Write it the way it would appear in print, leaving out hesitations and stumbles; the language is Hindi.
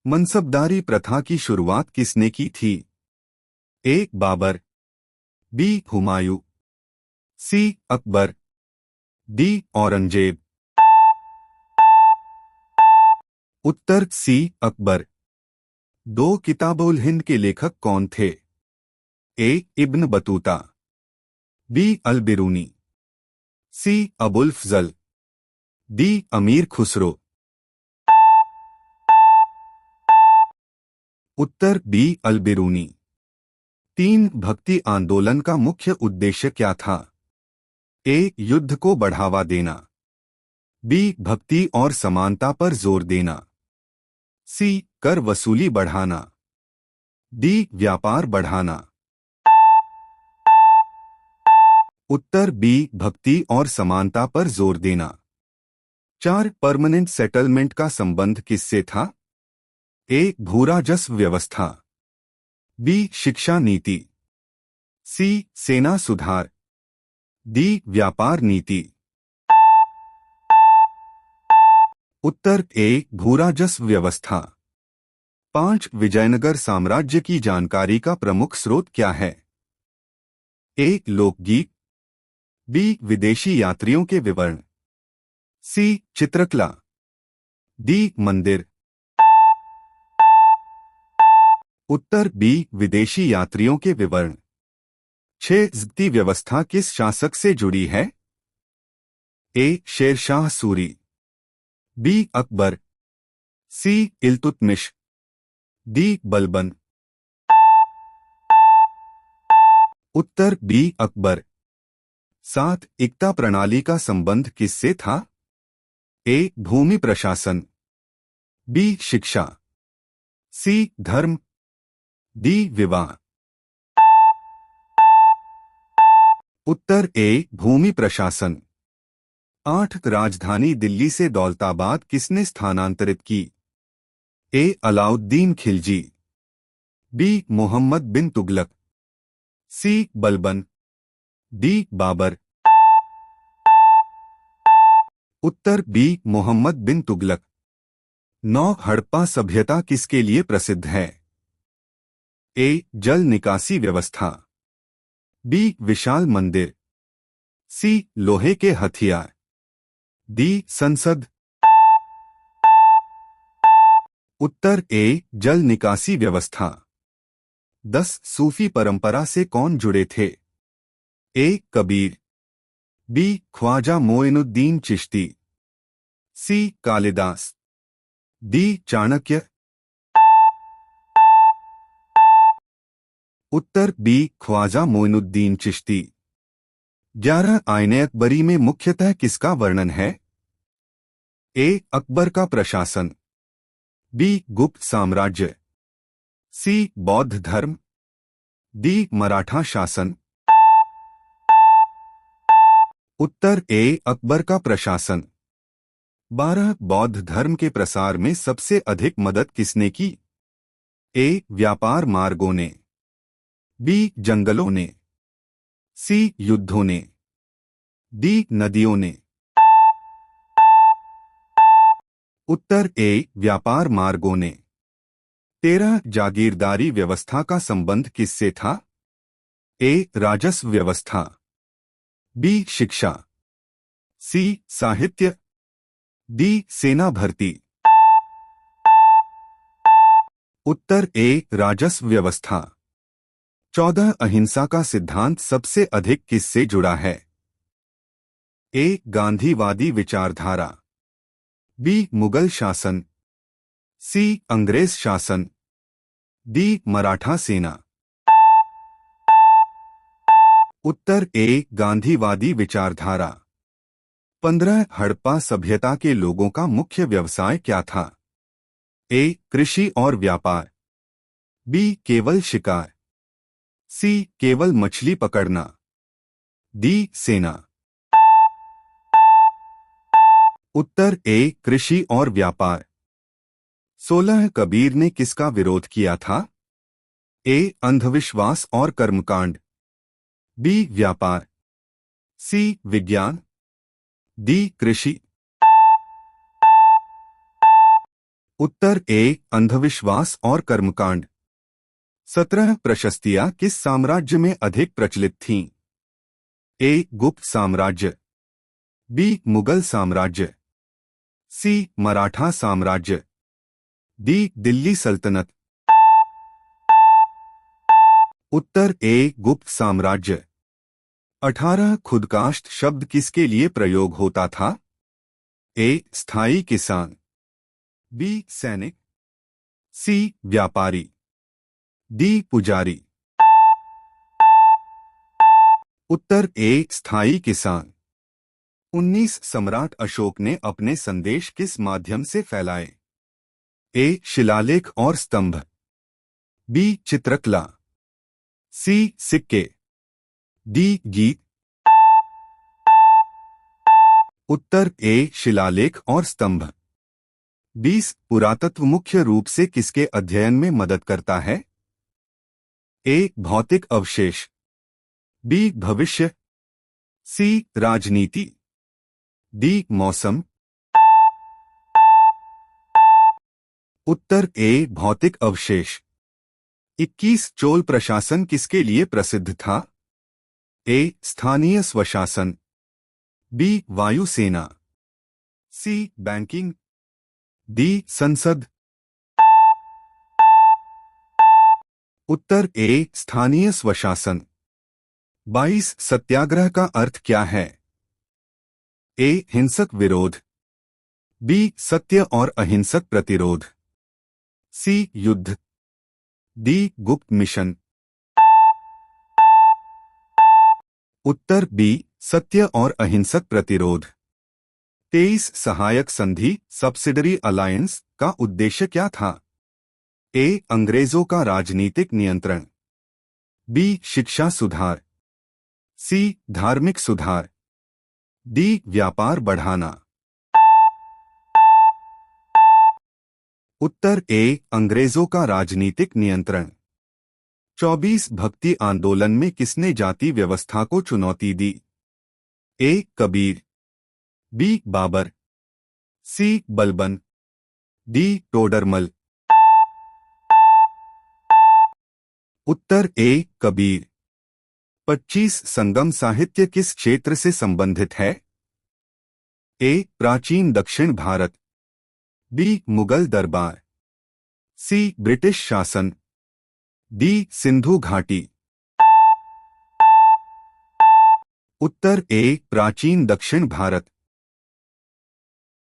मनसबदारी प्रथा की शुरुआत किसने की थी? A. Babur, B. Humayun, C. Akbar, D. Aurangzeb. उत्तर सी. अकबर। दो किताबुल हिंद के लेखक कौन थे? A. Ibn Battuta, B. Al Biruni, C. Abul Fazl, D. Amir Khusrau. उत्तर बी. Al Biruni. तीन भक्ति आंदोलन का मुख्य उद्देश्य क्या था? ए. युद्ध को बढ़ावा देना, बी. भक्ति और समानता पर जोर देना, सी. कर वसूली बढ़ाना, डी. व्यापार बढ़ाना। उत्तर बी. भक्ति और समानता पर जोर देना। चार परमानेंट सेटलमेंट का संबंध किससे था? ए. भूराजस्व व्यवस्था, बी. शिक्षा नीति, सी. सेना सुधार, डी. व्यापार नीति। उत्तर ए. भूराजस्व व्यवस्था। पांच विजयनगर साम्राज्य की जानकारी का प्रमुख स्रोत क्या है? ए. लोकगीत, बी. विदेशी यात्रियों के विवरण, सी. चित्रकला, डी. मंदिर। उत्तर बी. विदेशी यात्रियों के विवरण। छह ज़ब्ती व्यवस्था किस शासक से जुड़ी है? ए. शेरशाह सूरी, बी. अकबर, सी. इल्तुतमिश, डी. बलबन। उत्तर बी. अकबर। सात इक्ता प्रणाली का संबंध किससे था? ए. भूमि प्रशासन, बी. शिक्षा, सी. धर्म, डी. विवाह। उत्तर ए. भूमि प्रशासन। आठ राजधानी दिल्ली से दौलताबाद किसने स्थानांतरित की? ए. अलाउद्दीन खिलजी, बी. मोहम्मद बिन तुगलक, सी. बलबन, डी. बाबर। उत्तर बी. मोहम्मद बिन तुगलक। नौ हड़प्पा सभ्यता किसके लिए प्रसिद्ध है? ए. जल निकासी व्यवस्था, बी. विशाल मंदिर, सी. लोहे के हथियार, डी. संसद। उत्तर ए. जल निकासी व्यवस्था। 10 सूफी परंपरा से कौन जुड़े थे? ए. कबीर, बी. ख्वाजा मोइनुद्दीन चिश्ती, सी. कालिदास, डी. चाणक्य। उत्तर बी. ख्वाजा मोइनुद्दीन चिश्ती। 11 आईने अकबरी में मुख्यतः किसका वर्णन है? ए. अकबर का प्रशासन, बी. गुप्त साम्राज्य, सी. बौद्ध धर्म, डी. मराठा शासन। उत्तर ए. अकबर का प्रशासन। 12 बौद्ध धर्म के प्रसार में सबसे अधिक मदद किसने की? ए. व्यापार मार्गों ने, बी. जंगलों ने, सी. युद्धों ने, डी. नदियों ने। उत्तर ए. व्यापार मार्गों ने। 13 जागीरदारी व्यवस्था का संबंध किससे था? ए. राजस्व व्यवस्था, बी. शिक्षा, सी. साहित्य, डी. सेना भर्ती। उत्तर ए. राजस्व व्यवस्था। 14 अहिंसा का सिद्धांत सबसे अधिक किससे जुड़ा है? ए. गांधीवादी विचारधारा, बी. मुगल शासन, सी. अंग्रेज शासन, डी. मराठा सेना। उत्तर ए. गांधीवादी विचारधारा। 15 हड़प्पा सभ्यता के लोगों का मुख्य व्यवसाय क्या था? ए. कृषि और व्यापार, बी. केवल शिकार, सी. केवल मछली पकड़ना, डी. सेना। उत्तर ए. कृषि और व्यापार। 16 कबीर ने किसका विरोध किया था? ए. अंधविश्वास और कर्मकांड, बी. व्यापार, सी. विज्ञान, डी. कृषि। उत्तर ए अंधविश्वास और कर्मकांड। 17 प्रशस्तियां किस साम्राज्य में अधिक प्रचलित थीं? ए गुप्त साम्राज्य, बी मुगल साम्राज्य, सी मराठा साम्राज्य, डी दिल्ली सल्तनत। उत्तर ए गुप्त साम्राज्य। 18 खुदकास्ट शब्द किसके लिए प्रयोग होता था? ए स्थायी किसान, बी सैनिक, सी व्यापारी, डी पुजारी। उत्तर ए स्थायी किसान। 19 सम्राट अशोक ने अपने संदेश किस माध्यम से फैलाए? ए शिलालेख और स्तंभ, बी चित्रकला, सी सिक्के, डी गीत। उत्तर ए शिलालेख और स्तंभ। 20 पुरातत्व मुख्य रूप से किसके अध्ययन में मदद करता है? ए भौतिक अवशेष, बी भविष्य, सी राजनीति, डी मौसम। उत्तर ए भौतिक अवशेष। 21 चोल प्रशासन किसके लिए प्रसिद्ध था? ए स्थानीय स्वशासन, बी वायुसेना, सी बैंकिंग, डी संसद। उत्तर ए स्थानीय स्वशासन। 22 सत्याग्रह का अर्थ क्या है? ए हिंसक विरोध, बी सत्य और अहिंसक प्रतिरोध, सी युद्ध, डी गुप्त मिशन। उत्तर बी सत्य और अहिंसक प्रतिरोध। 23 सहायक संधि सब्सिडरी अलायंस का उद्देश्य क्या था? ए अंग्रेजों का राजनीतिक नियंत्रण, बी शिक्षा सुधार, सी धार्मिक सुधार, डी व्यापार बढ़ाना। उत्तर ए अंग्रेजों का राजनीतिक नियंत्रण। 24 भक्ति आंदोलन में किसने जाति व्यवस्था को चुनौती दी? ए कबीर, बी बाबर, सी बलबन, डी टोडरमल। उत्तर ए कबीर। 25 संगम साहित्य किस क्षेत्र से संबंधित है? ए प्राचीन दक्षिण भारत, बी मुगल दरबार, सी ब्रिटिश शासन, डी सिंधु घाटी। उत्तर ए प्राचीन दक्षिण भारत।